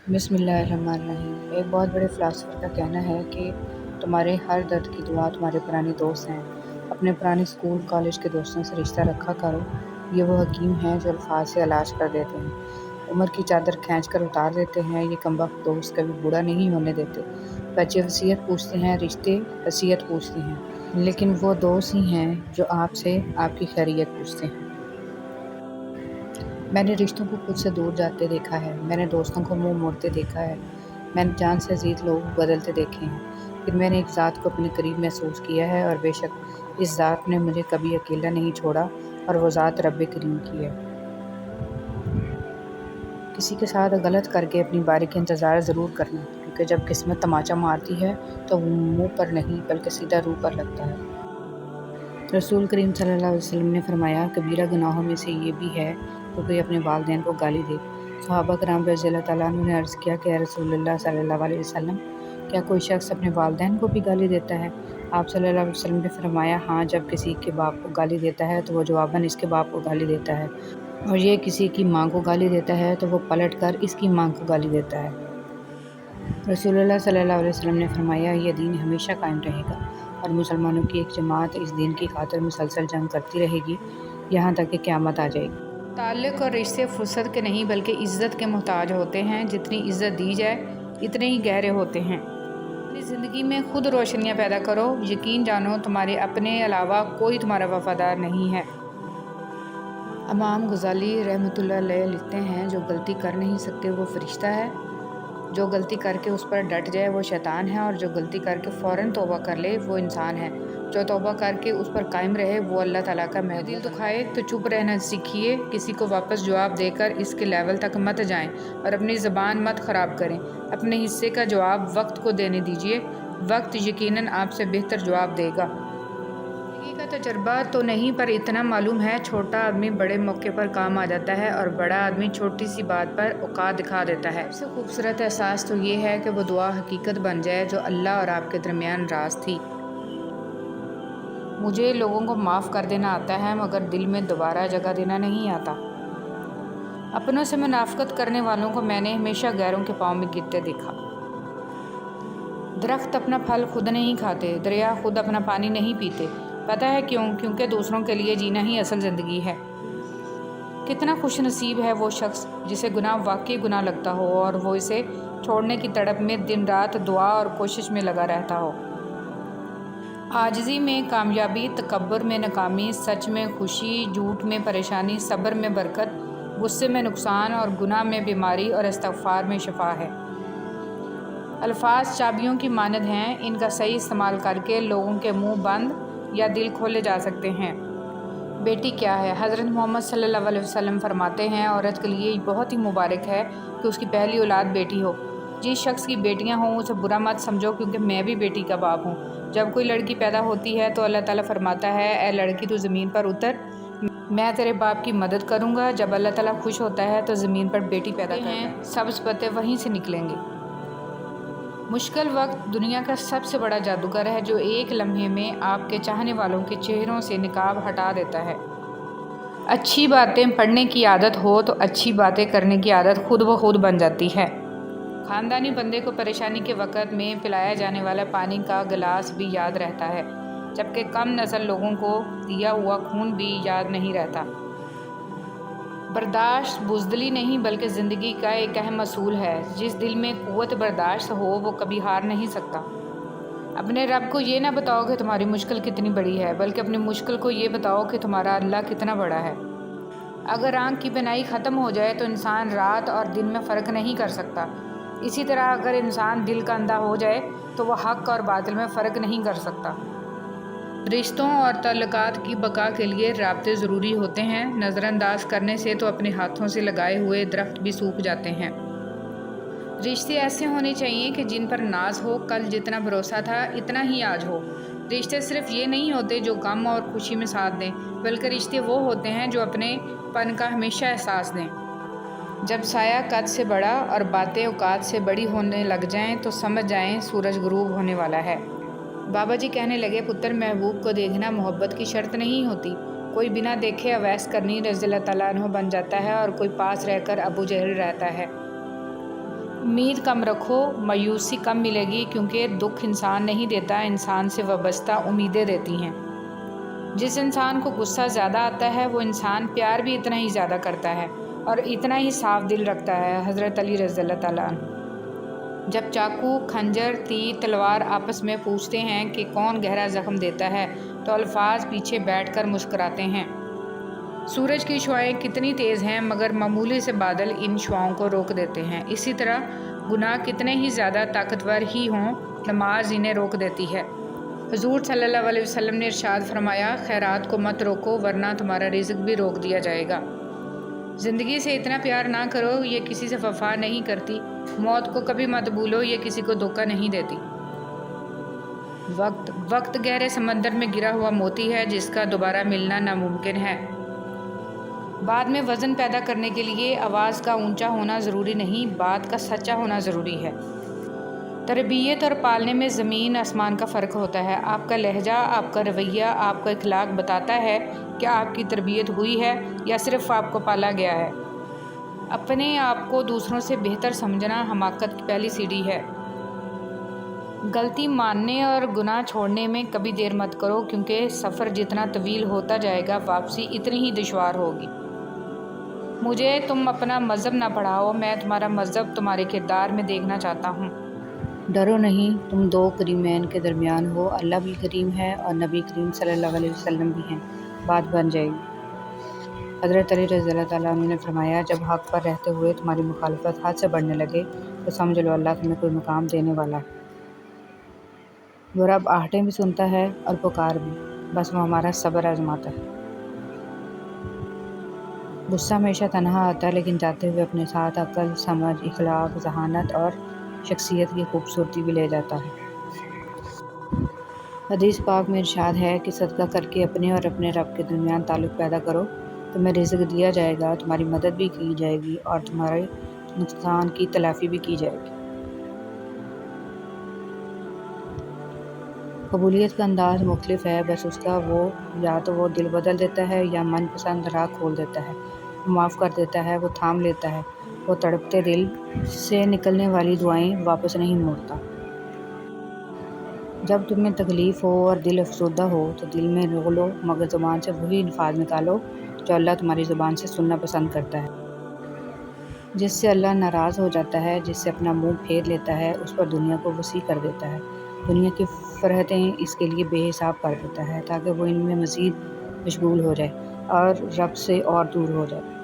بسم اللہ الرحمن الرحیم۔ ایک بہت بڑے فلاسفر کا کہنا ہے کہ تمہارے ہر درد کی دوا تمہارے پرانے دوست ہیں۔ اپنے پرانے اسکول کالج کے دوستوں سے رشتہ رکھا کرو، یہ وہ حکیم ہیں جو الفاظ سے علاج کر دیتے ہیں، عمر کی چادر کھینچ کر اتار دیتے ہیں۔ یہ کمبخت دوست کبھی بوڑھا نہیں ہونے دیتے۔ بچے وصیت پوچھتے ہیں، رشتے حیثیت پوچھتے ہیں، لیکن وہ دوست ہی ہیں جو آپ سے آپ کی خیریت پوچھتے ہیں۔ میں نے رشتوں کو خود سے دور جاتے دیکھا ہے، میں نے دوستوں کو منہ موڑتے دیکھا ہے، میں نے جان سے عزیز لوگوں کو بدلتے دیکھے ہیں، پھر میں نے ایک ذات کو اپنے قریب محسوس کیا ہے، اور بے شک اس ذات نے مجھے کبھی اکیلا نہیں چھوڑا، اور وہ ذات رب کریم کی ہے۔ کسی کے ساتھ غلط کر کے اپنی باری کا انتظار ضرور کرنا، کیونکہ جب قسمت تماچا مارتی ہے تو وہ منہ پر نہیں بلکہ سیدھا روح پر لگتا ہے۔ رسول کریم صلی اللہ علیہ وسلم نے فرمایا، کبیرہ گناہوں میں سے یہ بھی ہے کہ کوئی اپنے والدین کو گالی دے۔ صحابہ کرام رضی اللہ تعالیٰ عنہ نے عرض کیا کہ اے رسول اللہ صلی اللہ علیہ وسلم، کیا کوئی شخص اپنے والدین کو بھی گالی دیتا ہے؟ آپ صلی اللہ علیہ وسلم نے فرمایا، ہاں، جب کسی کے باپ کو گالی دیتا ہے تو وہ جواباً اس کے باپ کو گالی دیتا ہے، اور یہ کسی کی ماں کو گالی دیتا ہے تو وہ پلٹ کر اس کی ماں کو گالی دیتا ہے۔ رسول اللہ صلی اللہ علیہ وسلم نے فرمایا، یہ دین ہمیشہ قائم رہے گا، اور مسلمانوں کی ایک جماعت اس دین کی خاطر مسلسل جنگ کرتی رہے گی یہاں تک کہ قیامت آ جائے گی۔ تعلق اور رشتے فرصت کے نہیں بلکہ عزت کے محتاج ہوتے ہیں۔ جتنی عزت دی جائے اتنے ہی گہرے ہوتے ہیں۔ اپنی زندگی میں خود روشنیاں پیدا کرو، یقین جانو تمہارے اپنے علاوہ کوئی تمہارا وفادار نہیں ہے۔ امام غزالی رحمۃ اللہ علیہ لکھتے ہیں، جو غلطی کر نہیں سکتے وہ فرشتہ ہے، جو غلطی کر کے اس پر ڈٹ جائے وہ شیطان ہے، اور جو غلطی کر کے فوراً توبہ کر لے وہ انسان ہے، جو توبہ کر کے اس پر قائم رہے وہ اللہ تعالیٰ کا محبوب ہے۔ دل دکھائے تو چپ رہنا سیکھیے، کسی کو واپس جواب دے کر اس کے لیول تک مت جائیں، اور اپنی زبان مت خراب کریں۔ اپنے حصے کا جواب وقت کو دینے دیجیے، وقت یقیناً آپ سے بہتر جواب دے گا۔ زندگی کا تجربہ تو نہیں، پر اتنا معلوم ہے، چھوٹا آدمی بڑے موقع پر کام آ جاتا ہے، اور بڑا آدمی چھوٹی سی بات پر اوقات دکھا دیتا ہے۔ سب سے خوبصورت احساس تو یہ ہے کہ وہ دعا حقیقت بن جائے جو اللہ اور آپ کے درمیان راز تھی۔ مجھے لوگوں کو معاف کر دینا آتا ہے، مگر دل میں دوبارہ جگہ دینا نہیں آتا۔ اپنوں سے منافقت کرنے والوں کو میں نے ہمیشہ غیروں کے پاؤں میں گرتے دیکھا۔ درخت اپنا پھل خود نہیں کھاتے، دریا خود اپنا پانی نہیں پیتے۔ پتہ ہے کیوں؟ کیونکہ دوسروں کے لیے جینا ہی اصل زندگی ہے۔ کتنا خوش نصیب ہے وہ شخص جسے گناہ واقعی گناہ لگتا ہو، اور وہ اسے چھوڑنے کی تڑپ میں دن رات دعا اور کوشش میں لگا رہتا ہو۔ عاجزی میں کامیابی، تکبر میں ناکامی، سچ میں خوشی، جھوٹ میں پریشانی، صبر میں برکت، غصے میں نقصان، اور گناہ میں بیماری اور استغفار میں شفا ہے۔ الفاظ چابیوں کی مانند ہیں، ان کا صحیح استعمال کر کے لوگوں کے منہ بند یا دل کھولے جا سکتے ہیں۔ بیٹی کیا ہے؟ حضرت محمد صلی اللہ علیہ وسلم فرماتے ہیں، عورت کے لیے بہت ہی مبارک ہے کہ اس کی پہلی اولاد بیٹی ہو۔ جس شخص کی بیٹیاں ہوں اسے برا مت سمجھو، کیونکہ میں بھی بیٹی کا باپ ہوں۔ جب کوئی لڑکی پیدا ہوتی ہے تو اللہ تعالیٰ فرماتا ہے، اے لڑکی تو زمین پر اتر، میں تیرے باپ کی مدد کروں گا۔ جب اللہ تعالیٰ خوش ہوتا ہے تو زمین پر بیٹی پیدا کرتا ہے، سبز پتے وہیں سے نکلیں گے۔ مشکل وقت دنیا کا سب سے بڑا جادوگر ہے، جو ایک لمحے میں آپ کے چاہنے والوں کے چہروں سے نقاب ہٹا دیتا ہے۔ اچھی باتیں پڑھنے کی عادت ہو تو اچھی باتیں کرنے کی عادت خود بخود بن جاتی ہے۔ خاندانی بندے کو پریشانی کے وقت میں پلایا جانے والا پانی کا گلاس بھی یاد رہتا ہے، جبکہ کم نسل لوگوں کو دیا ہوا خون بھی یاد نہیں رہتا۔ برداشت بزدلی نہیں بلکہ زندگی کا ایک اہم اصول ہے۔ جس دل میں قوت برداشت ہو وہ کبھی ہار نہیں سکتا۔ اپنے رب کو یہ نہ بتاؤ کہ تمہاری مشکل کتنی بڑی ہے، بلکہ اپنی مشکل کو یہ بتاؤ کہ تمہارا اللہ کتنا بڑا ہے۔ اگر آنکھ کی بینائی ختم ہو جائے تو انسان رات اور دن میں فرق نہیں کر سکتا۔ اسی طرح اگر انسان دل کا اندھا ہو جائے تو وہ حق اور باطل میں فرق نہیں کر سکتا۔ رشتوں اور تعلقات کی بقا کے لیے رابطے ضروری ہوتے ہیں، نظر انداز کرنے سے تو اپنے ہاتھوں سے لگائے ہوئے درخت بھی سوکھ جاتے ہیں۔ رشتے ایسے ہونے چاہیے کہ جن پر ناز ہو، کل جتنا بھروسہ تھا اتنا ہی آج ہو۔ رشتے صرف یہ نہیں ہوتے جو غم اور خوشی میں ساتھ دیں، بلکہ رشتے وہ ہوتے ہیں جو اپنے پن کا ہمیشہ احساس دیں۔ جب سایہ قد سے بڑا اور باتیں اوقات سے بڑی ہونے لگ جائیں تو سمجھ جائیں سورج غروب ہونے والا ہے۔ بابا جی کہنے لگے، پتر، محبوب کو دیکھنا محبت کی شرط نہیں ہوتی۔ کوئی بنا دیکھے اویس کرنی رضی اللہ تعالیٰ عنہ بن جاتا ہے، اور کوئی پاس رہ کر ابو جہل رہتا ہے۔ امید کم رکھو، مایوسی کم ملے گی، کیونکہ دکھ انسان نہیں دیتا، انسان سے وابستہ امیدیں دیتی ہیں۔ جس انسان کو غصہ زیادہ آتا ہے وہ انسان پیار بھی اتنا ہی زیادہ کرتا ہے اور اتنا ہی صاف دل رکھتا ہے۔ حضرت علی رضی اللہ تعالیٰ عنہ جب چاقو، خنجر، تیر، تلوار آپس میں پوچھتے ہیں کہ کون گہرا زخم دیتا ہے تو الفاظ پیچھے بیٹھ کر مسکراتے ہیں۔ سورج کی شعاعیں کتنی تیز ہیں مگر معمولی سے بادل ان شعاؤں کو روک دیتے ہیں۔ اسی طرح گناہ کتنے ہی زیادہ طاقتور ہی ہوں، نماز انہیں روک دیتی ہے۔ حضور صلی اللہ علیہ وسلم نے ارشاد فرمایا، خیرات کو مت روکو ورنہ تمہارا رزق بھی روک دیا جائے گا۔ زندگی سے اتنا پیار نہ کرو، یہ کسی سے وفا نہیں کرتی۔ موت کو کبھی مت بھولو، یہ کسی کو دھوکہ نہیں دیتی۔ وقت گہرے سمندر میں گرا ہوا موتی ہے جس کا دوبارہ ملنا ناممکن ہے۔ بات میں وزن پیدا کرنے کے لیے آواز کا اونچا ہونا ضروری نہیں، بات کا سچا ہونا ضروری ہے۔ تربیت اور پالنے میں زمین آسمان کا فرق ہوتا ہے۔ آپ کا لہجہ، آپ کا رویہ، آپ کا اخلاق بتاتا ہے کہ آپ کی تربیت ہوئی ہے یا صرف آپ کو پالا گیا ہے۔ اپنے آپ کو دوسروں سے بہتر سمجھنا حماقت کی پہلی سیڑھی ہے۔ غلطی ماننے اور گناہ چھوڑنے میں کبھی دیر مت کرو، کیونکہ سفر جتنا طویل ہوتا جائے گا واپسی اتنی ہی دشوار ہوگی۔ مجھے تم اپنا مذہب نہ پڑھاؤ، میں تمہارا مذہب تمہارے کردار میں دیکھنا چاہتا ہوں۔ ڈرو نہیں، تم دو کریمین کے درمیان ہو، اللہ بھی کریم ہے اور نبی کریم صلی اللہ علیہ وسلم بھی ہیں، بات بن جائے گی۔ حضرت علی رضی اللہ تعالیٰ عنہ نے فرمایا، جب حق پر رہتے ہوئے تمہاری مخالفت حد سے بڑھنے لگے تو سمجھ لو اللہ تمہیں کوئی مقام دینے والا ہے۔ وہ رب آہٹیں بھی سنتا ہے اور پکار بھی، بس وہ ہمارا صبر آزماتا ہے۔ غصہ ہمیشہ تنہا آتا ہے لیکن جاتے ہوئے اپنے ساتھ عقل، سمجھ، اخلاق، ذہانت اور شخصیت کی خوبصورتی بھی لے جاتا ہے۔ حدیث پاک میں ارشاد ہے کہ صدقہ کر کے اپنے اور اپنے رب کے درمیان تعلق پیدا کرو، تمہیں رزق دیا جائے گا، تمہاری مدد بھی کی جائے گی اور تمہارے نقصان کی تلافی بھی کی جائے گی۔ قبولیت کا انداز مختلف ہے، بس اس کا وہ یا تو وہ دل بدل دیتا ہے یا من پسند راہ کھول دیتا ہے۔ وہ معاف کر دیتا ہے، وہ تھام لیتا ہے، وہ تڑپتے دل سے نکلنے والی دعائیں واپس نہیں موڑتا۔ جب تمہیں تکلیف ہو اور دل افسردہ ہو تو دل میں رو لو مگر زبان سے وہی الفاظ نکالو جو اللہ تمہاری زبان سے سننا پسند کرتا ہے۔ جس سے اللہ ناراض ہو جاتا ہے، جس سے اپنا منہ پھیر لیتا ہے، اس پر دنیا کو وسیع کر دیتا ہے، دنیا کی فرحتیں اس کے لیے بے حساب کر دیتا ہے تاکہ وہ ان میں مزید مشغول ہو جائے اور رب سے اور دور ہو جائے۔